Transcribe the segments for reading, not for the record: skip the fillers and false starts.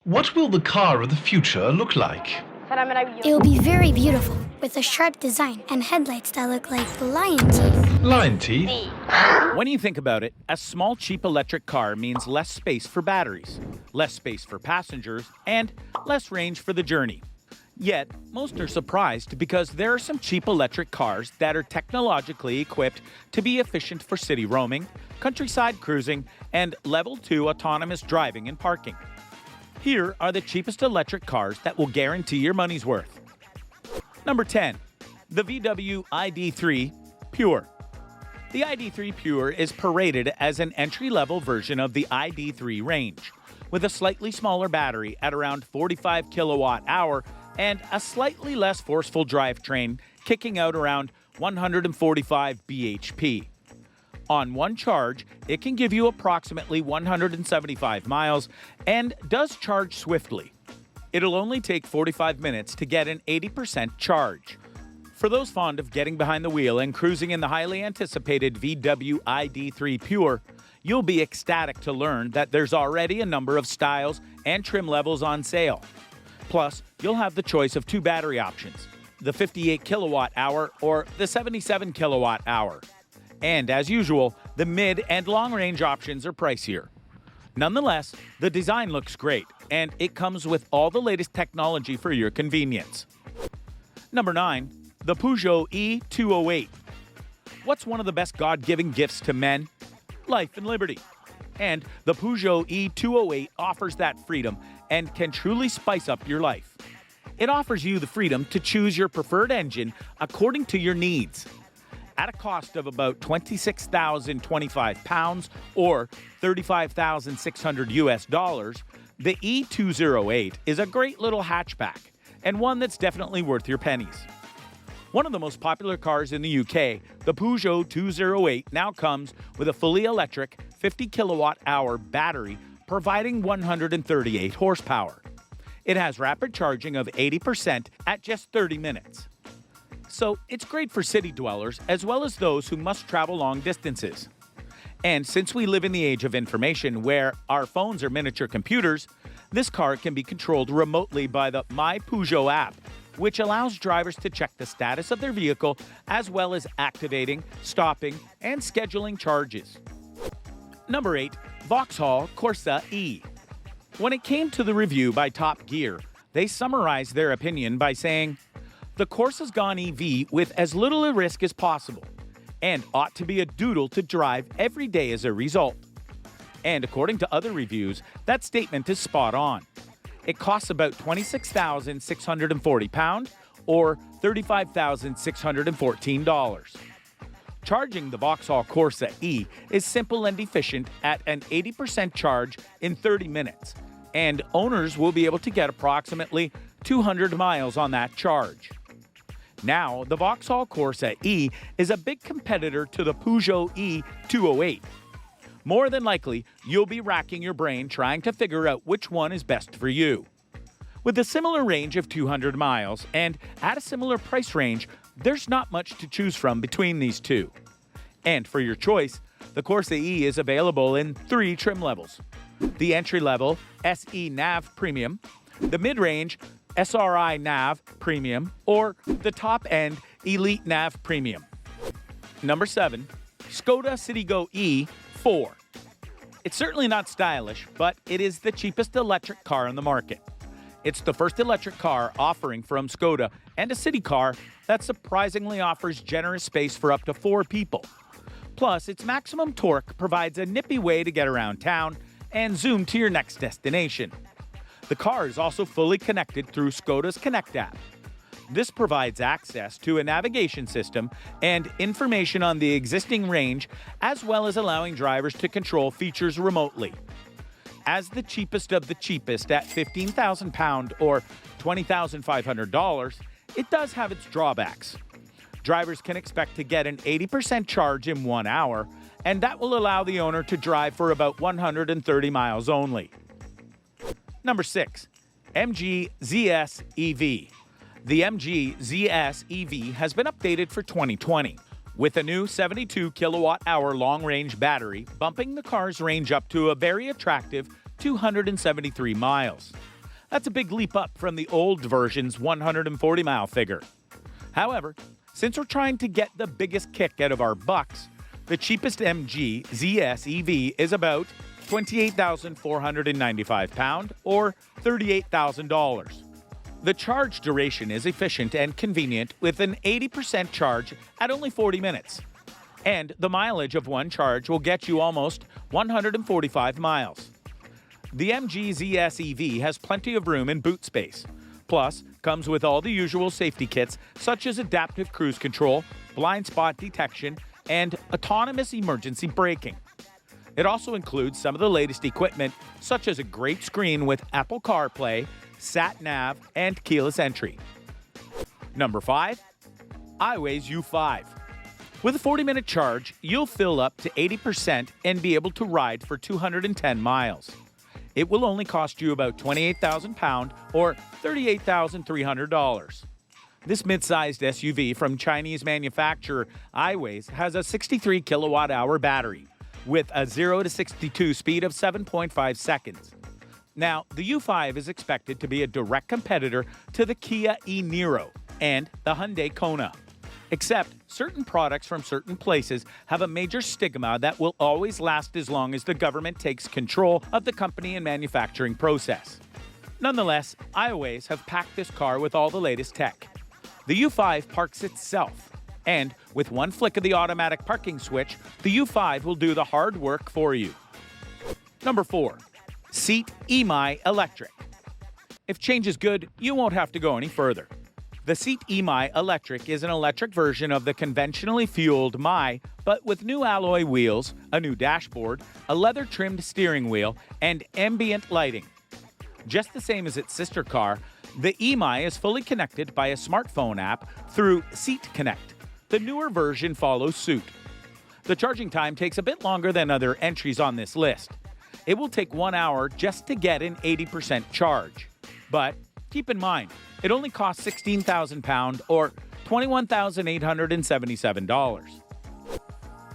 What will the car of the future look like? It will be very beautiful, with a sharp design and headlights that look like lion teeth. Lion teeth? When you think about it, a small, cheap electric car means less space for batteries, less space for passengers, and less range for the journey. Yet, most are surprised because there are some cheap electric cars that are technologically equipped to be efficient for city roaming, countryside cruising, and level 2 autonomous driving and parking. Here are the cheapest electric cars that will guarantee your money's worth. Number 10. The VW ID3 Pure. The ID3 Pure is paraded as an entry-level version of the ID3 range, with a slightly smaller battery at around 45 kilowatt-hour and a slightly less forceful drivetrain kicking out around 145 bhp. On one charge, it can give you approximately 175 miles and does charge swiftly. It'll only take 45 minutes to get an 80% charge. For those fond of getting behind the wheel and cruising in the highly anticipated VW ID3 Pure, you'll be ecstatic to learn that there's already a number of styles and trim levels on sale. Plus, you'll have the choice of two battery options, the 58 kilowatt-hour or the 77 kilowatt-hour. And as usual, the mid and long-range options are pricier. Nonetheless, the design looks great, and it comes with all the latest technology for your convenience. Number 9. The Peugeot E208. What's one of the best God-given gifts to men? Life and liberty. And the Peugeot E208 offers that freedom and can truly spice up your life. It offers you the freedom to choose your preferred engine according to your needs. At a cost of about £26,025 or $35,600 US, the E208 is a great little hatchback and one that's definitely worth your pennies. One of the most popular cars in the UK, the Peugeot 208 now comes with a fully electric 50 kilowatt-hour battery providing 138 horsepower. It has rapid charging of 80% at just 30 minutes. So it's great for city dwellers as well as those who must travel long distances. And since we live in the age of information where our phones are miniature computers, this car can be controlled remotely by the My Peugeot app, which allows drivers to check the status of their vehicle as well as activating, stopping, and scheduling charges. Number 8. Vauxhall Corsa E. When it came to the review by Top Gear, they summarized their opinion by saying, "The Corsa's gone EV with as little risk as possible, and ought to be a doodle to drive every day as a result." And according to other reviews, that statement is spot on. It costs about £26,640 or $35,614. Charging the Vauxhall Corsa E is simple and efficient at an 80% charge in 30 minutes, and owners will be able to get approximately 200 miles on that charge. Now, the Vauxhall Corsa E is a big competitor to the Peugeot E208. More than likely, you'll be racking your brain trying to figure out which one is best for you. With a similar range of 200 miles and at a similar price range, there's not much to choose from between these two. And for your choice, the Corsa E is available in 3 trim levels: the entry-level SE Nav Premium, the mid-range SRI Nav Premium, or the top-end Elite Nav Premium. Number 7. Skoda Citigo E4. It's certainly not stylish, but it is the cheapest electric car on the market. It's the first electric car offering from Skoda and a city car that surprisingly offers generous space for up to 4 people. Plus, its maximum torque provides a nippy way to get around town and zoom to your next destination. The car is also fully connected through Skoda's Connect app. This provides access to a navigation system and information on the existing range, as well as allowing drivers to control features remotely. As the cheapest of the cheapest at £15,000 or $20,500, it does have its drawbacks. Drivers can expect to get an 80% charge in 1 hour, and that will allow the owner to drive for about 130 miles only. Number 6. MG ZS EV. The MG ZS EV has been updated for 2020, with a new 72 kilowatt-hour long-range battery bumping the car's range up to a very attractive 273 miles. That's a big leap up from the old version's 140-mile figure. However, since we're trying to get the biggest kick out of our bucks, the cheapest MG ZS EV is about £28,495 or $38,000. The charge duration is efficient and convenient with an 80% charge at only 40 minutes. And the mileage of one charge will get you almost 145 miles. The MG ZS EV has plenty of room in boot space. Plus, comes with all the usual safety kits such as adaptive cruise control, blind spot detection, and autonomous emergency braking. It also includes some of the latest equipment such as a great screen with Apple CarPlay, sat-nav, and keyless entry. Number 5. iWays U5. With a 40-minute charge, you'll fill up to 80% and be able to ride for 210 miles. It will only cost you about £28,000 or $38,300. This mid-sized SUV from Chinese manufacturer iWays has a 63 kilowatt-hour battery with a 0 to 62 speed of 7.5 seconds. Now, the U5 is expected to be a direct competitor to the Kia e-Niro and the Hyundai Kona. Except certain products from certain places have a major stigma that will always last as long as the government takes control of the company and manufacturing process. Nonetheless, iWays have packed this car with all the latest tech. The U5 parks itself, and with one flick of the automatic parking switch, the U5 will do the hard work for you. Number 4. Seat EMI Electric. If change is good, you won't have to go any further. The Seat EMI Electric is an electric version of the conventionally fueled Mi, but with new alloy wheels, a new dashboard, a leather-trimmed steering wheel, and ambient lighting. Just the same as its sister car, the EMI is fully connected by a smartphone app through Seat Connect. The newer version follows suit. The charging time takes a bit longer than other entries on this list. It will take 1 hour just to get an 80% charge. But keep in mind, it only costs £16,000 or $21,877.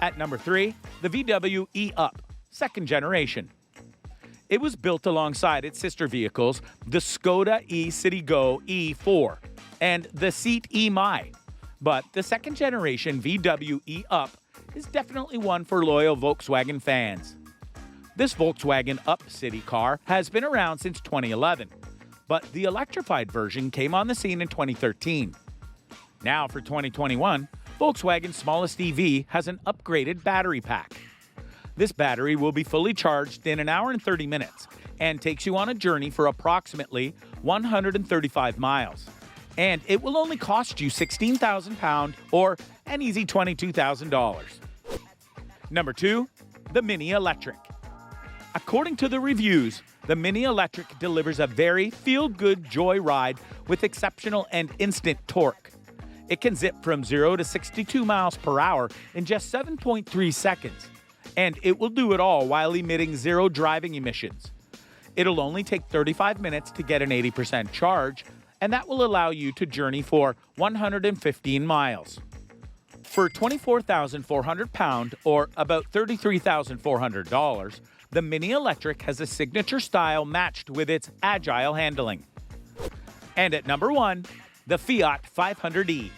At number 3, the VW e-Up, second generation. It was built alongside its sister vehicles, the Skoda e-Citigo E4 and the Seat e-Mi. But the second generation VW e-Up is definitely one for loyal Volkswagen fans. This Volkswagen Up City car has been around since 2011, but the electrified version came on the scene in 2013. Now for 2021, Volkswagen's smallest EV has an upgraded battery pack. This battery will be fully charged in 1 hour and 30 minutes and takes you on a journey for approximately 135 miles. And it will only cost you £16,000 or an easy $22,000. Number 2, the Mini Electric. According to the reviews, the Mini Electric delivers a very feel-good joy ride with exceptional and instant torque. It can zip from 0 to 62 miles per hour in just 7.3 seconds. And it will do it all while emitting 0 driving emissions. It'll only take 35 minutes to get an 80% charge, and that will allow you to journey for 115 miles. For £24,400 or about $33,400, the Mini Electric has a signature style matched with its agile handling. And at number 1, the Fiat 500e.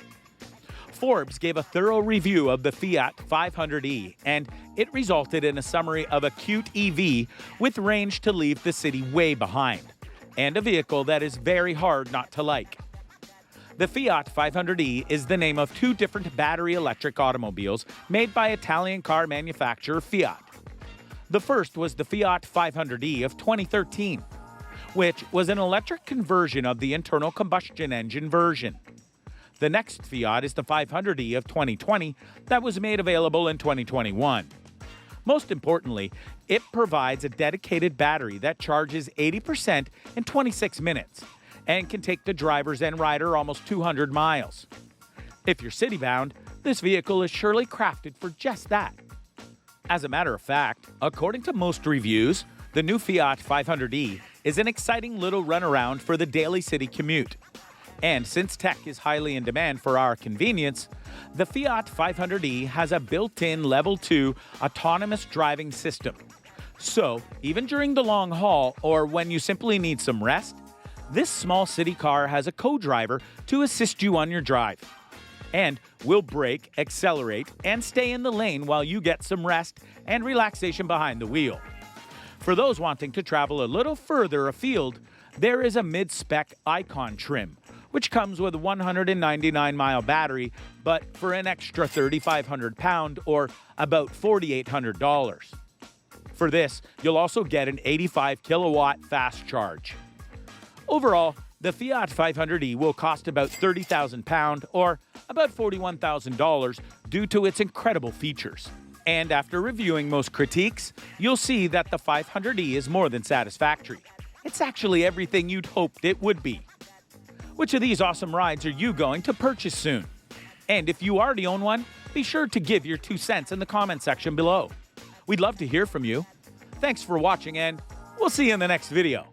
Forbes gave a thorough review of the Fiat 500e, and it resulted in a summary of a cute EV with range to leave the city way behind, and a vehicle that is very hard not to like. The Fiat 500e is the name of 2 different battery electric automobiles made by Italian car manufacturer Fiat. The first was the Fiat 500e of 2013, which was an electric conversion of the internal combustion engine version. The next Fiat is the 500e of 2020 that was made available in 2021. Most importantly, it provides a dedicated battery that charges 80% in 26 minutes and can take the drivers and rider almost 200 miles. If you're city-bound, this vehicle is surely crafted for just that. As a matter of fact, according to most reviews, the new Fiat 500e is an exciting little runaround for the daily city commute. And since tech is highly in demand for our convenience, the Fiat 500e has a built-in Level 2 autonomous driving system. So, even during the long haul or when you simply need some rest, This small city car has a co-driver to assist you on your drive and will brake, accelerate, and stay in the lane while you get some rest and relaxation behind the wheel. For those wanting to travel a little further afield, there is a mid-spec Icon trim, which comes with a 199-mile battery, but for an extra £3,500 or about $4,800. For this, you'll also get an 85-kilowatt fast charge. Overall, the Fiat 500e will cost about £30,000 or about $41,000 due to its incredible features. And after reviewing most critiques, you'll see that the 500e is more than satisfactory. It's actually everything you'd hoped it would be. Which of these awesome rides are you going to purchase soon? And if you already own one, be sure to give your 2 cents in the comment section below. We'd love to hear from you. Thanks for watching, and we'll see you in the next video.